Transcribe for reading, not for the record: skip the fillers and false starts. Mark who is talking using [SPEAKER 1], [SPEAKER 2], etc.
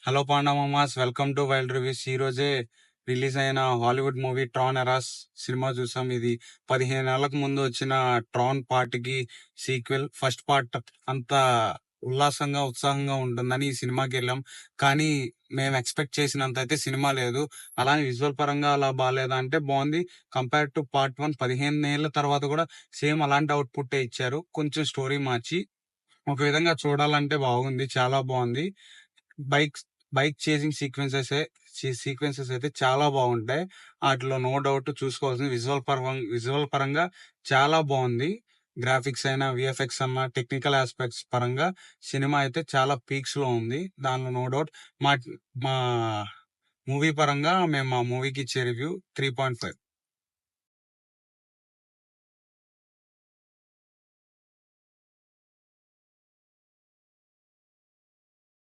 [SPEAKER 1] Hello పాండమామాస్, welcome to wild reviews. ఈ రోజే రిలీజ్ అయిన హాలీవుడ్ మూవీ ట్రాన్ ఎరాస్ సినిమా చూసాం. ఇది 15 ఏళ్లకు ముందు వచ్చిన ట్రాన్ పార్ట్కి సీక్వెల్. ఫస్ట్ పార్ట్ అంత ఉల్లాసంగా ఉత్సాహంగా ఉంటుందని ఈ సినిమాకి వెళ్ళాం. కానీ మేము ఎక్స్పెక్ట్ చేసినంత అయితే సినిమా లేదు. అలానే విజువల్ పరంగా అలా బాగాలేదా అంటే బాగుంది. కంపేర్ టు పార్ట్ 1, 15 ఏళ్ల తర్వాత కూడా సేమ్ అలాంటి అవుట్పుట్ ఇచ్చారు. కొంచెం స్టోరీ మార్చి ఒక విధంగా చూడాలంటే బాగుంది, చాలా బాగుంది. బైక్ బైక్ చేసింగ్ సీక్వెన్సెస్ అయితే చాలా బాగుంటాయి. వాటిలో నో డౌట్ చూసుకోవాల్సింది. విజువల్ పరంగా చాలా బాగుంది. గ్రాఫిక్స్ అయినా, విఎఫ్ఎక్స్ అన్నా, టెక్నికల్ ఆస్పెక్ట్స్ పరంగా సినిమా అయితే చాలా పీక్స్ లో ఉంది. దానిలో నో డౌట్. మా మా మూవీ పరంగా మేము మా మూవీకి ఇచ్చే రివ్యూ 3.5.